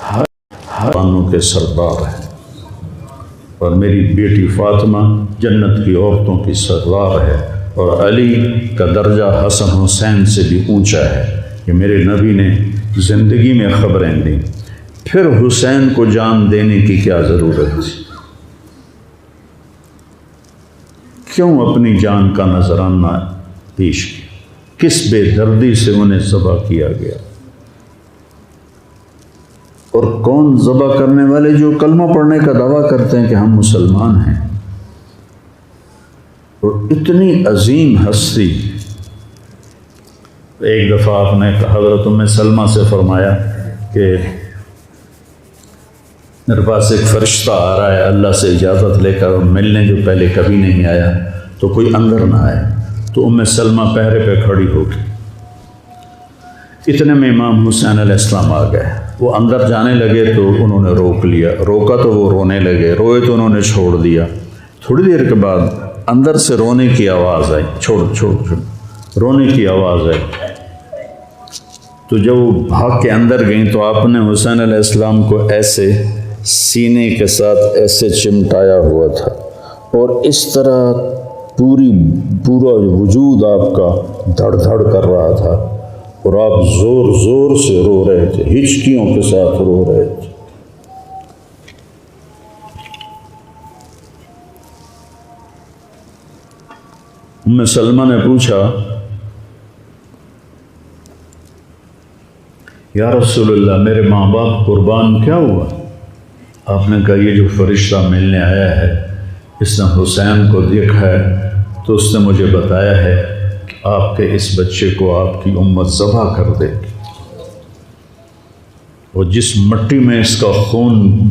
حیوانوں کے سردار ہیں، اور میری بیٹی فاطمہ جنت کی عورتوں کی سردار ہے، اور علی کا درجہ حسن حسین سے بھی اونچا ہے کہ میرے نبی نے زندگی میں خبریں دیں، پھر حسین کو جان دینے کی کیا ضرورت تھی؟ کیوں اپنی جان کا نذرانہ پیش کیا؟ کس بے دردی سے انہیں ذبح کیا گیا؟ اور کون ذبح کرنے والے جو کلمہ پڑھنے کا دعویٰ کرتے ہیں کہ ہم مسلمان ہیں، اور اتنی عظیم ہستی۔ ایک دفعہ آپ نے حضرت ام سلمہ سے فرمایا کہ میرے پاس ایک فرشتہ آ رہا ہے اللہ سے اجازت لے کر، اور ملنے جو پہلے کبھی نہیں آیا، تو کوئی اندر نہ آئے۔ تو ام سلمہ پہرے پہ کھڑی ہو گئی۔ اتنے میں امام حسین علیہ السلام آ گئے، وہ اندر جانے لگے تو انہوں نے روک لیا، روکا تو وہ رونے لگے، روئے تو انہوں نے چھوڑ دیا۔ تھوڑی دیر کے بعد اندر سے رونے کی آواز آئی، چھوڑ رونے کی آواز آئی۔ تو جب وہ بھاگ کے اندر گئیں تو آپ نے حسین علیہ السلام کو ایسے سینے کے ساتھ ایسے چمٹایا ہوا تھا، اور اس طرح پورا وجود آپ کا دھڑ دھڑ کر رہا تھا، اور آپ زور زور سے رو رہے تھے، ہچکیوں کے ساتھ رو رہے تھے۔ ام سلمہ نے پوچھا، یا رسول اللہ میرے ماں باپ قربان کیا ہوا؟ آپ نے کہا یہ جو فرشتہ ملنے آیا ہے اس نے حسین کو دیکھا ہے، تو اس نے مجھے بتایا ہے کہ آپ کے اس بچے کو آپ کی امت ذبح کر دے گی، اور جس مٹی میں اس کا خون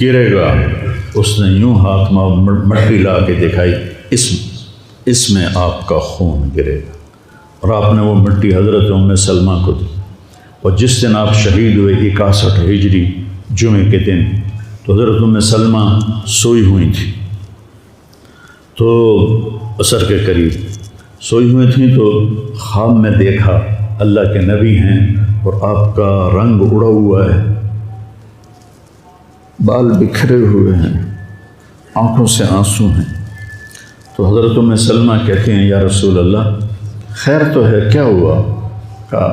گرے گا، اس نے یوں ہاتھ میں مٹی لا کے دکھائی، اس میں آپ کا خون گرے گا، اور آپ نے وہ مٹی حضرت ام سلمہ کو دی۔ اور جس دن آپ شہید ہوئے 61 ہجری جمعے کے دن، تو حضرت ام سلمہ سوئی ہوئی تھی، تو عصر کے قریب سوئی ہوئی تھیں، تو خواب میں دیکھا اللہ کے نبی ہیں اور آپ کا رنگ اڑا ہوا ہے، بال بکھرے ہوئے ہیں، آنکھوں سے آنسو ہیں۔ تو حضرت ام سلمہ کہتے ہیں یا رسول اللہ خیر تو ہے، کیا ہوا؟ کہا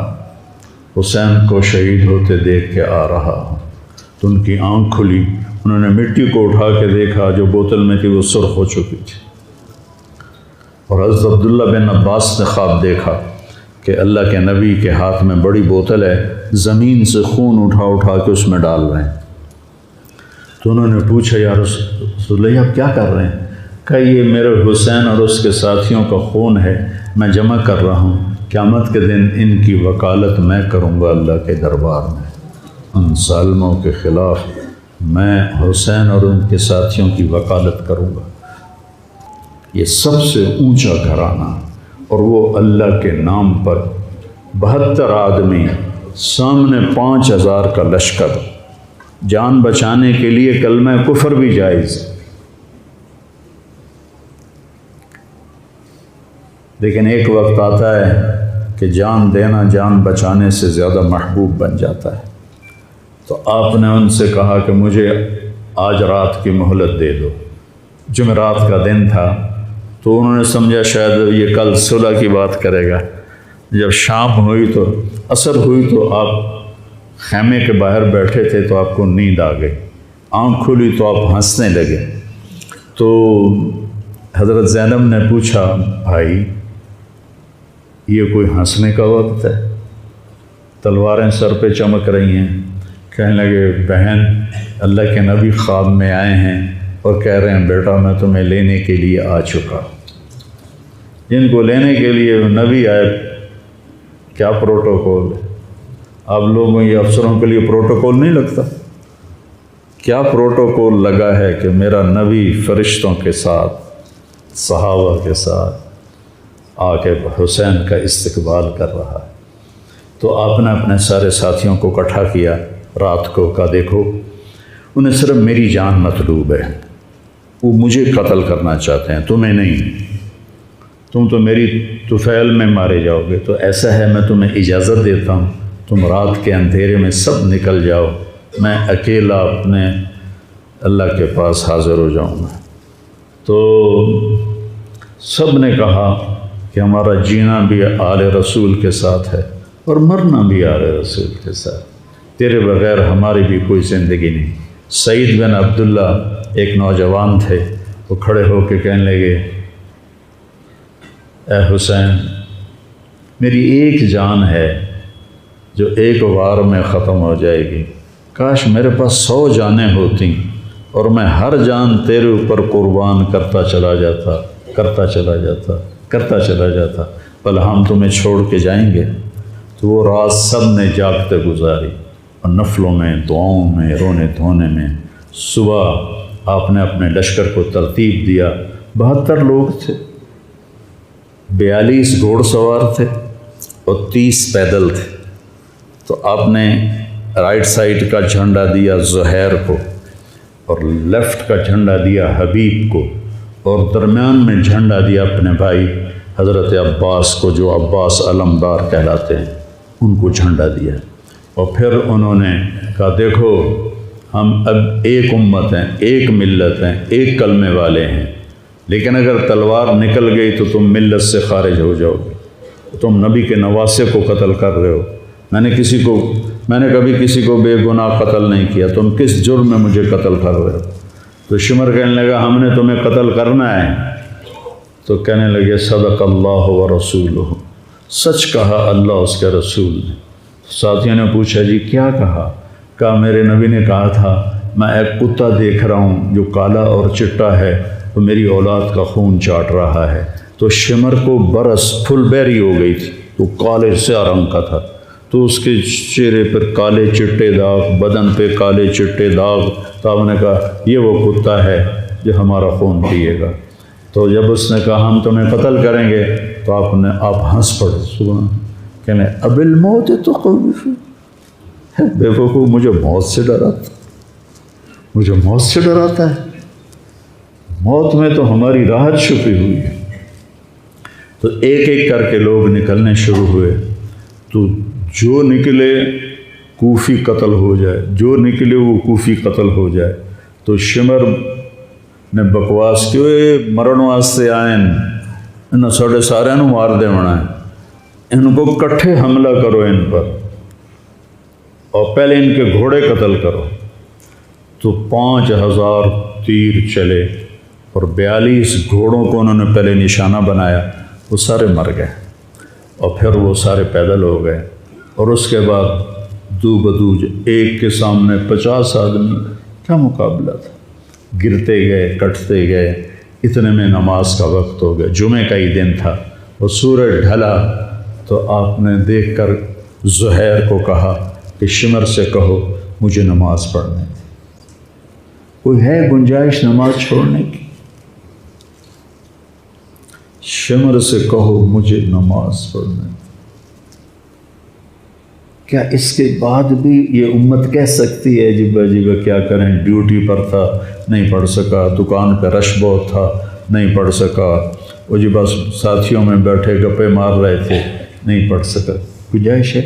حسین کو شہید ہوتے دیکھ کے آ رہا ہوں۔ تو ان کی آنکھ کھلی، انہوں نے مٹی کو اٹھا کے دیکھا، جو بوتل میں تھی وہ سرخ ہو چکی تھی، اور حضرت عبداللہ بن عباس نے خواب دیکھا کہ اللہ کے نبی کے ہاتھ میں بڑی بوتل ہے، زمین سے خون اٹھا کے اس میں ڈال رہے ہیں۔ تو انہوں نے پوچھا یا رسول اللہ آپ کیا کر رہے ہیں؟ کہ یہ میرے حسین اور اس کے ساتھیوں کا خون ہے، میں جمع کر رہا ہوں، قیامت کے دن ان کی وکالت میں کروں گا اللہ کے دربار میں، ان ظالموں کے خلاف میں حسین اور ان کے ساتھیوں کی وکالت کروں گا۔ یہ سب سے اونچا گھرانہ، اور وہ اللہ کے نام پر 72 آدمی، سامنے 5000 کا لشکر، جان بچانے کے لیے کلمہ کفر بھی جائز، لیکن ایک وقت آتا ہے کہ جان دینا جان بچانے سے زیادہ محبوب بن جاتا ہے۔ تو آپ نے ان سے کہا کہ مجھے آج رات کی مہلت دے دو۔ جمعرات کا دن تھا، تو انہوں نے سمجھا شاید یہ کل صلح کی بات کرے گا۔ جب شام ہوئی تو عصر ہوئی تو آپ خیمے کے باہر بیٹھے تھے، تو آپ کو نیند آ گئی، آنکھ کھلی تو آپ ہنسنے لگے۔ تو حضرت زینب نے پوچھا بھائی یہ کوئی ہنسنے کا وقت ہے؟ تلواریں سر پہ چمک رہی ہیں۔ کہنے لگے بہن اللہ کے نبی خواب میں آئے ہیں اور کہہ رہے ہیں بیٹا میں تمہیں لینے کے لیے آ چکا۔ جن کو لینے کے لیے نبی آئے، کیا پروٹوکول ہے؟ آپ لوگوں یہ افسروں کے لیے پروٹوکول نہیں لگتا؟ کیا پروٹوکول لگا ہے کہ میرا نبی فرشتوں کے ساتھ، صحابہ کے ساتھ آ کے حسین کا استقبال کر رہا ہے۔ تو آپ نے اپنے سارے ساتھیوں کو اکٹھا کیا رات کو، کہا دیکھو انہیں صرف میری جان مطلوب ہے، وہ مجھے قتل کرنا چاہتے ہیں، تمہیں نہیں، تم تو میری طفیل میں مارے جاؤ گے۔ تو ایسا ہے میں تمہیں اجازت دیتا ہوں، تم رات کے اندھیرے میں سب نکل جاؤ میں اکیلا اپنے اللہ کے پاس حاضر ہو جاؤں گا۔ تو سب نے کہا کہ ہمارا جینا بھی آل رسول کے ساتھ ہے اور مرنا بھی آل رسول کے ساتھ، تیرے بغیر ہماری بھی کوئی زندگی نہیں۔ سعید بن عبداللہ ایک نوجوان تھے، وہ کھڑے ہو کے کہنے لگے، اے حسین، میری ایک جان ہے جو ایک وار میں ختم ہو جائے گی، کاش میرے پاس 100 جانیں ہوتیں اور میں ہر جان تیرے اوپر قربان کرتا چلا جاتا، بل ہم تمہیں چھوڑ کے جائیں گے۔ تو وہ رات سب نے جاگتے گزاری اور نفلوں میں، دعاؤں میں، رونے دھونے میں۔ صبح آپ نے اپنے لشکر کو ترتیب دیا، 72 لوگ تھے، 42 گھوڑ سوار تھے اور 30 پیدل تھے۔ تو آپ نے رائٹ سائڈ کا جھنڈا دیا زہیر کو اور لیفٹ کا جھنڈا دیا حبیب کو، اور درمیان میں جھنڈا دیا اپنے بھائی حضرت عباس کو، جو عباس علمدار کہلاتے ہیں، ان کو جھنڈا دیا۔ اور پھر انہوں نے کہا، دیکھو ہم اب ایک امت ہیں، ایک ملت ہیں، ایک کلمے والے ہیں، لیکن اگر تلوار نکل گئی تو تم ملت سے خارج ہو جاؤ گے، تم نبی کے نواسے کو قتل کر رہے ہو، میں نے کبھی کسی کو بے گناہ قتل نہیں کیا، تم کس جرم میں مجھے قتل کر رہے ہو؟ تو شمر کہنے لگا، ہم نے تمہیں قتل کرنا ہے۔ تو کہنے لگے، صدق اللہ و رسولہ، سچ کہا اللہ اس کے رسول نے۔ ساتھیوں نے پوچھا، جی کیا کہا؟ کہا، میرے نبی نے کہا تھا، میں ایک کتا دیکھ رہا ہوں جو کالا اور چٹا ہے، وہ میری اولاد کا خون چاٹ رہا ہے۔ تو شمر کو برس پھل بیری ہو گئی تھی، تو کالے سیاہ رنگ کا تھا، تو اس کے چہرے پر کالے چٹے داغ، بدن پہ کالے چٹے داغ۔ تو آپ نے کہا، یہ وہ کتا ہے جو ہمارا خون پیے گا۔ تو جب اس نے کہا، ہم تمہیں قتل کریں گے، تو آپ ہنس پڑے، سبحان، کہنے، اب الموت تو خوف ہے، بے وقوف، مجھے موت سے ڈراتا ہے، موت میں تو ہماری راحت چھپی ہوئی ہے۔ تو ایک ایک کر کے لوگ نکلنے شروع ہوئے، تو جو نکلے کوفی قتل ہو جائے، جو نکلے وہ کوفی قتل ہو جائے۔ تو شمر نے بکواس کی، مرن واسطے آئیں، انہوں ساڑھے سارے نو مار دے ہونا ہے، ان کو کٹھے حملہ کرو ان پر، اور پہلے ان کے گھوڑے قتل کرو۔ تو 5000 تیر چلے اور 42 گھوڑوں کو انہوں نے پہلے نشانہ بنایا، وہ سارے مر گئے، اور پھر وہ سارے پیدل ہو گئے۔ اور اس کے بعد دو بدو ایک کے سامنے 50 آدمی، کیا مقابلہ تھا، گرتے گئے، کٹتے گئے، اتنے میں نماز کا وقت ہو گیا، جمعہ کا ہی دن تھا، اور سورج ڈھلا۔ تو آپ نے دیکھ کر زہیر کو کہا کہ شمر سے کہو مجھے نماز پڑھنے دے، کوئی ہے گنجائش نماز چھوڑنے کی؟ شمر سے کہو مجھے نماز پڑھنے دے۔ کیا اس کے بعد بھی یہ امت کہہ سکتی ہے جی کیا کریں، ڈیوٹی پر تھا نہیں پڑھ سکا، دکان پہ رش بہت تھا نہیں پڑھ سکا، وہ جی بس ساتھیوں میں بیٹھے گپے مار رہے تھے نہیں پڑھ سکا، گنجائش ہے؟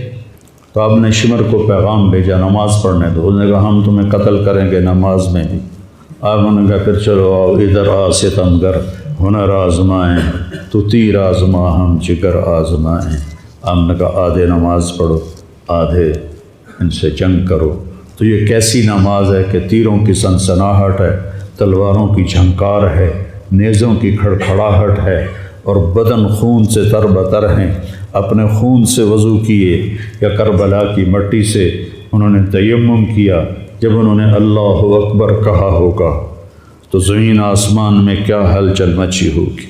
تو آپ نے شمر کو پیغام بھیجا، نماز پڑھنے دو۔ انہوں نے کہا، ہم تمہیں قتل کریں گے نماز میں بھی۔ آپ نے کہا، پھر چلو آؤ ادھر آ ستمگر، ہنر آزمائیں تو تیر آزما ہم جگر آزمائیں۔ آپ نے کہا، آدھے نماز پڑھو، آدھے ان سے جنگ کرو۔ تو یہ کیسی نماز ہے کہ تیروں کی سنسناہٹ ہے، تلواروں کی جھنکار ہے، نیزوں کی کھڑکھڑاہٹ ہے، اور بدن خون سے تر بتر ہیں۔ اپنے خون سے وضو کیے یا کربلا کی مٹی سے انہوں نے تیمم کیا۔ جب انہوں نے اللہ اکبر کہا ہوگا تو زمین آسمان میں کیا ہلچل مچی ہوگی،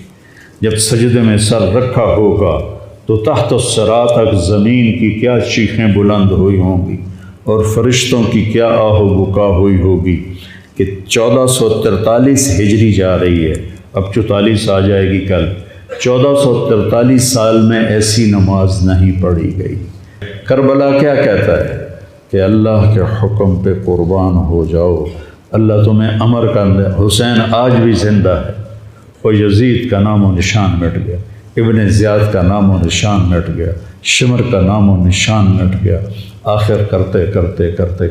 جب سجدے میں سر رکھا ہوگا تو تحت الثری تک زمین کی کیا چیخیں بلند ہوئی ہوں گی، اور فرشتوں کی کیا آہ و بکا ہوئی ہوگی کہ 1443 ہجری جا رہی ہے، اب 44 آ جائے گی کل۔ 1443 سال میں ایسی نماز نہیں پڑھی گئی۔ کربلا کیا کہتا ہے کہ اللہ کے حکم پہ قربان ہو جاؤ، اللہ تمہیں امر کر دے۔ حسین آج بھی زندہ ہے، اور یزید کا نام و نشان مٹ گیا، ابن زیاد کا نام و نشان مٹ گیا، شمر کا نام و نشان مٹ گیا۔ آخر کرتے کرتے کرتے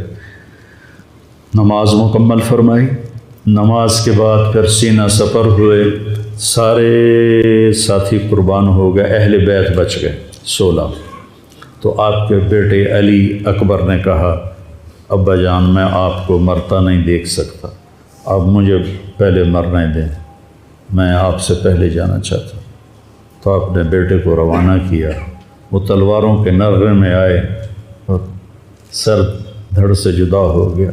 نماز مکمل فرمائی، نماز کے بعد پھر سینہ سپر ہوئے، سارے ساتھی قربان ہو گئے، اہل بیت بچ گئے 16۔ تو آپ کے بیٹے علی اکبر نے کہا ابا جان میں آپ کو مرتا نہیں دیکھ سکتا، آپ مجھے پہلے مرنے دیں، میں آپ سے پہلے جانا چاہتا ہوں۔ تو آپ نے بیٹے کو روانہ کیا، وہ تلواروں کے نغمے میں آئے اور سر دھڑ سے جدا ہو گیا۔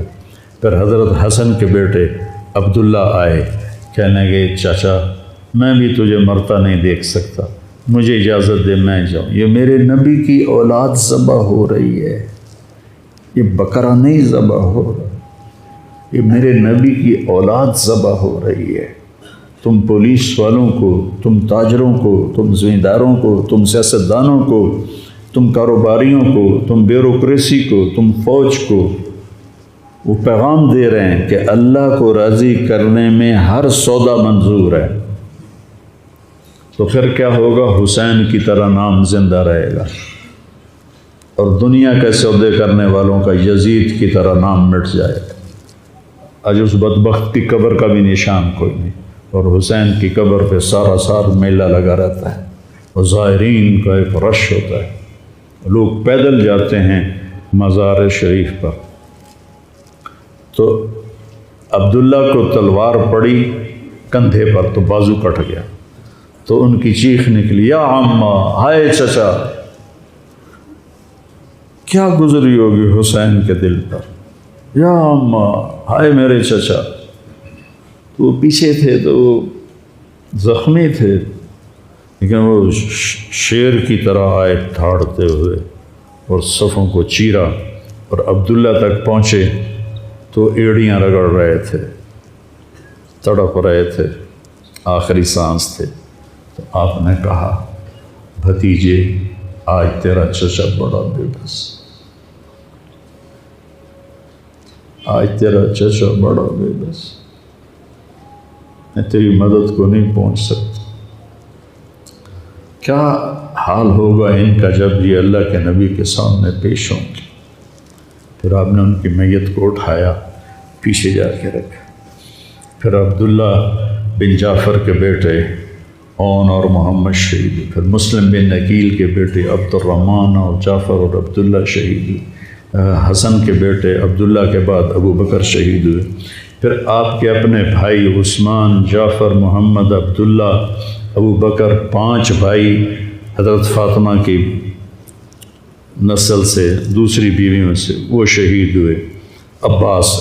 پھر حضرت حسن کے بیٹے عبداللہ آئے، کہنے لگے چاچا میں بھی تجھے مرتا نہیں دیکھ سکتا، مجھے اجازت دے میں جاؤں، یہ میرے نبی کی اولاد ذبح ہو رہی ہے، یہ بکرا نہیں ذبح ہو رہا، یہ میرے نبی کی اولاد ذبح ہو رہی ہے۔ تم پولیس والوں کو، تم تاجروں کو، تم زمینداروں کو، تم سیاستدانوں کو، تم کاروباریوں کو، تم بیوروکریسی کو، تم فوج کو وہ پیغام دے رہے ہیں کہ اللہ کو راضی کرنے میں ہر سودا منظور ہے۔ تو پھر کیا ہوگا؟ حسین کی طرح نام زندہ رہے گا، اور دنیا کے سودے کرنے والوں کا یزید کی طرح نام مٹ جائے گا۔ آج اس بدبخت کی قبر کا بھی نشان کوئی نہیں، اور حسین کی قبر پہ سارا سال میلہ لگا رہتا ہے، اور زائرین کا ایک رش ہوتا ہے، لوگ پیدل جاتے ہیں مزار شریف پر۔ تو عبداللہ کو تلوار پڑی کندھے پر تو بازو کٹ گیا، تو ان کی چیخ نکلی یا عمّا، ہائے چچا، کیا گزری ہوگی حسین کے دل پر، یا عمّا، ہائے میرے چچا۔ تو وہ پیچھے تھے تو وہ زخمی تھے، لیکن وہ شیر کی طرح آئے ٹھاڑتے ہوئے اور صفوں کو چیرا، اور عبداللہ تک پہنچے تو ایڑیاں رگڑ رہے تھے، تڑپ رہے تھے، آخری سانس تھے۔ تو آپ نے کہا بھتیجے آج تیرا چچا بڑا بے بس، آج تیرا چچا بڑا بے بس، میں تیری مدد کو نہیں پہنچ سکتا۔ کیا حال ہوگا ان کا جب یہ اللہ کے نبی کے سامنے پیش ہوں گے۔ پھر آپ نے ان کی میت کو اٹھایا، پیچھے جا کے رکھا۔ پھر عبداللہ بن جعفر کے بیٹے اون اور محمد شہید ہوئے، پھر مسلم بن عقیل کے بیٹے عبد الرحمن اور جعفر اور عبداللہ شہید ہوئے، حسن کے بیٹے عبداللہ کے بعد ابو بکر شہید ہوئے۔ پھر آپ کے اپنے بھائی عثمان، جعفر، محمد، عبداللہ، ابو بکر، 5 بھائی حضرت فاطمہ کی نسل سے، دوسری بیویوں سے، وہ شہید ہوئے، عباس،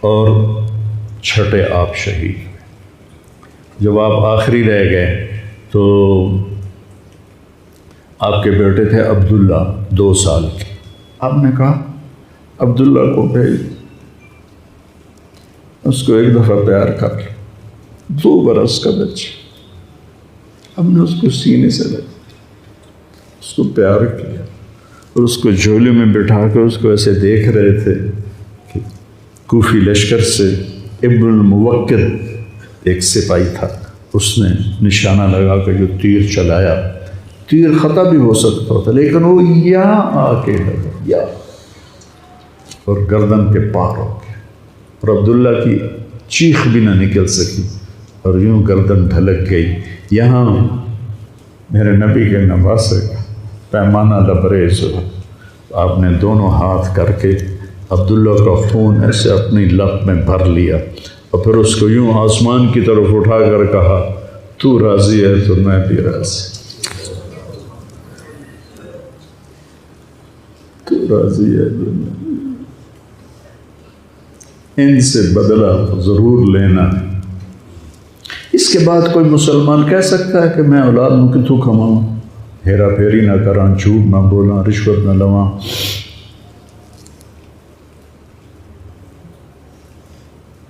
اور چھٹے آپ شہید ہوئے۔ جب آپ آخری رہ گئے تو آپ کے بیٹے تھے عبداللہ 2 سال کے، آپ نے کہا عبداللہ کو بھیج، اس کو ایک دفعہ پیار کر لیا، 2 برس کا بچہ، ہم نے اس کو سینے سے لگا، اس کو پیار کیا، اور اس کو جھولے میں بٹھا کے اس کو ایسے دیکھ رہے تھے کہ کوفی لشکر سے ابن الموکر ایک سپاہی تھا، اس نے نشانہ لگا کے جو تیر چلایا، تیر خطا بھی ہو سکتا تھا، لیکن وہ یہاں آ کے لگا، یا اور گردن کے پار ہو گیا، اور عبداللہ کی چیخ بھی نہ نکل سکی، اور یوں گردن ڈھلک گئی۔ یہاں میرے نبی کے نواسے کا پیمانہ لبریز ہوا، آپ نے دونوں ہاتھ کر کے عبداللہ کا خون ایسے اپنی لب میں بھر لیا، اور پھر اس کو یوں آسمان کی طرف اٹھا کر کہا تو راضی ہے تو میں بھی راضی، تو راضی ہے تو میں، ان سے بدلہ ضرور لینا۔ اس کے بعد کوئی مسلمان کہہ سکتا ہے کہ میں اولاد میں کتوں کماؤں، ہیرا پھیری نہ کراں، جھوٹ نہ بولاں، رشوت نہ لواں،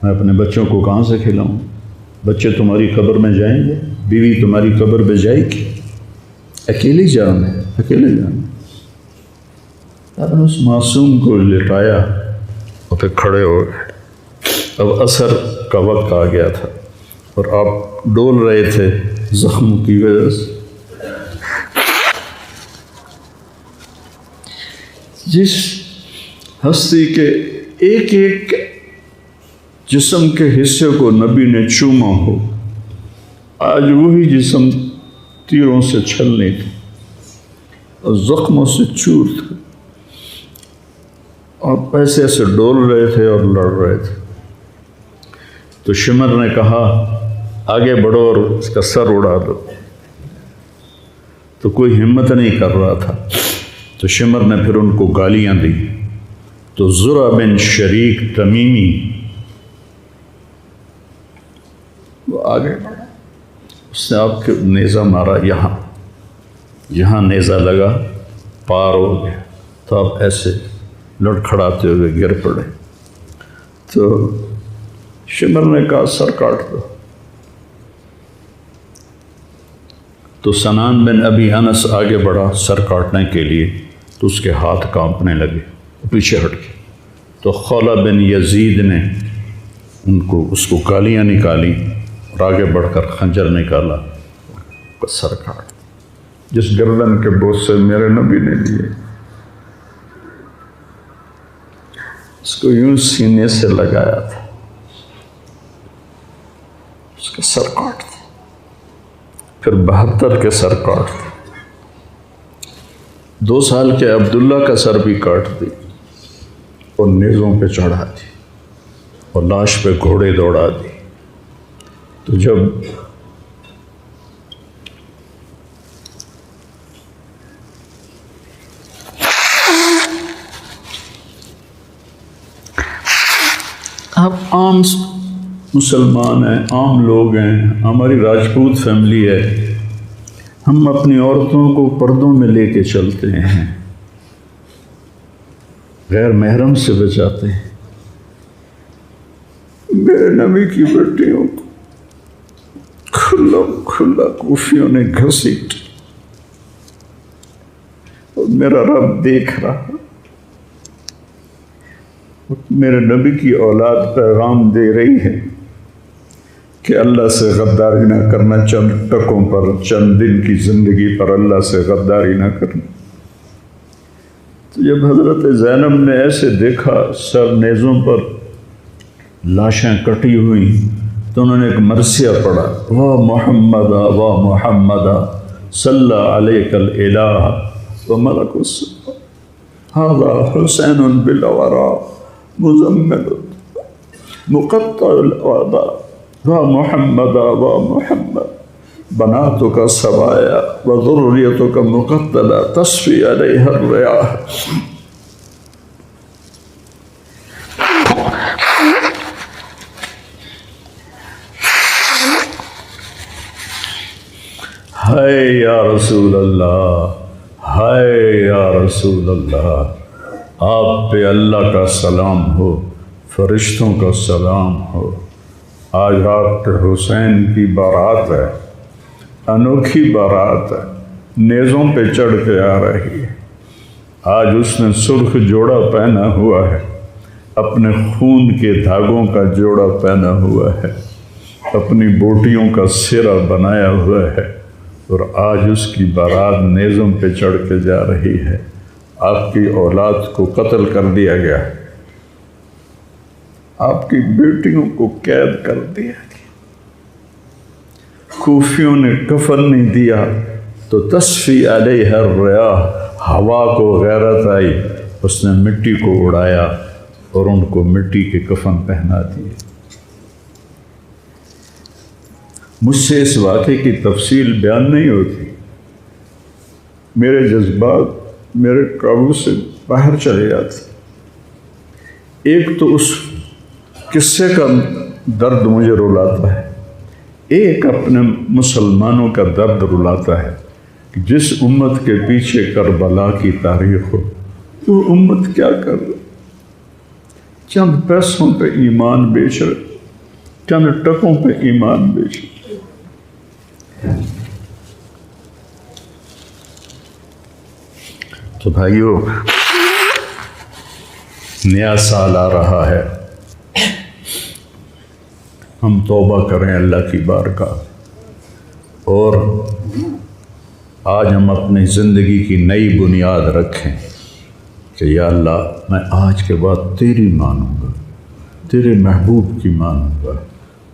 میں اپنے بچوں کو کہاں سے کھلاؤں؟ بچے تمہاری قبر میں جائیں گے، بیوی تمہاری قبر پہ جائے گی، اکیلی جان ہے، اکیلے جان۔ آپ نے اس معصوم کو لٹایا اور پھر کھڑے ہو گئے۔ اب عصر کا وقت آ گیا تھا اور آپ ڈول رہے تھے زخموں کی وجہ سے۔ جس ہستی کے ایک ایک جسم کے حصے کو نبی نے چوما ہو، آج وہی جسم تیروں سے چھلنی تھی اور زخموں سے چور تھا، اور ایسے ایسے ڈول رہے تھے اور لڑ رہے تھے۔ تو شمر نے کہا آگے بڑھو اور اس کا سر اڑا دو، تو کوئی ہمت نہیں کر رہا تھا۔ تو شمر نے پھر ان کو گالیاں دی۔ تو زرع بن شریک تمیمی وہ آگے بڑھا، اس نے آپ کے نیزہ مارا، یہاں نیزہ لگا، پار ہو گیا، تو آپ ایسے لڑکھڑاتے ہوئے گر پڑے۔ تو شمر نے کہا سر کاٹ دو۔ تو سنان بن ابی انس آگے بڑھا سر کاٹنے کے لیے، تو اس کے ہاتھ کانپنے لگے، پیچھے ہٹ گئے۔ تو خولہ بن یزید نے اس کو گالیاں نکالی اور آگے بڑھ کر خنجر نکالا، سر کاٹ، جس گردن کے بوسے میرے نبی نے لیے، اس کو یوں سینے سے لگایا تھا، اس کا سر کاٹ دیا۔ پھر 72 کے سر کاٹ دی، 2 سال کے عبداللہ کا سر بھی کاٹ دی اور نیزوں پہ چڑھا دی اور لاش پہ گھوڑے دوڑا دی۔ تو جب آپ عام مسلمان ہیں، عام لوگ ہیں، ہماری راجپوت فیملی ہے، ہم اپنی عورتوں کو پردوں میں لے کے چلتے ہیں، غیر محرم سے بچاتے ہیں۔ میرے نبی کی بیٹیوں کو کھلا کوفیوں نے گھسیٹ، اور میرا رب دیکھ رہا، میرے نبی کی اولاد پیغام دے رہی ہے کہ اللہ سے غداری نہ کرنا، چند ٹکوں پر، چند دن کی زندگی پر اللہ سے غداری نہ کرنا۔ تو جب حضرت زینب نے ایسے دیکھا سر نیزوں پر لاشیں کٹی ہوئی، تو انہوں نے ایک مرثیہ پڑھا، وا محمدا وا محمدا صلی علیک الالہ وملک السماء ھذا حسین بالورا مزمل مقطع الاعضاء وا محمدا وا محمد بناتک سبایا وذریتک مقتلہ تصفی علیہ الریاح۔ ہائے یا رسول اللہ، ہائے یا رسول اللہ، آپ پہ اللہ کا سلام ہو، فرشتوں کا سلام ہو۔ آج آپ کے حسین کی بارات ہے، انوکھی بارات ہے، نیزوں پہ چڑھ کے آ رہی ہے۔ آج اس نے سرخ جوڑا پہنا ہوا ہے، اپنے خون کے دھاگوں کا جوڑا پہنا ہوا ہے، اپنی بوٹیوں کا سرہ بنایا ہوا ہے، اور آج اس کی بارات نیزوں پہ چڑھ کے جا رہی ہے۔ آپ کی اولاد کو قتل کر دیا گیا، آپ کی بیٹیوں کو قید کر دیا گیا، کوفیوں نے کفن نہیں دیا، تو تصفی علیہ الریاح، ہوا کو غیرت آئی، اس نے مٹی کو اڑایا اور ان کو مٹی کے کفن پہنا دیے۔ مجھ سے اس واقعے کی تفصیل بیان نہیں ہوتی، میرے جذبات میرے قابو سے باہر چلے جاتے۔ ایک تو اس قصے کا درد مجھے رلاتا ہے، ایک اپنے مسلمانوں کا درد رلاتا ہے کہ جس امت کے پیچھے کربلا کی تاریخ ہو، وہ امت کیا کر رہی؟ چند پیسوں پہ ایمان بیچ رہے، چند ٹکوں پہ ایمان بیچ رہے۔ تو بھائیو، نیا سال آ رہا ہے، ہم توبہ کریں اللہ کی بارگاہ، اور آج ہم اپنی زندگی کی نئی بنیاد رکھیں کہ یا اللہ میں آج کے بعد تیری مانوں گا، تیرے محبوب کی مانوں گا،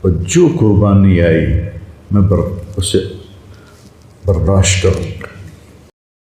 اور جو قربانی آئی میں اسے برداشت کروں گا۔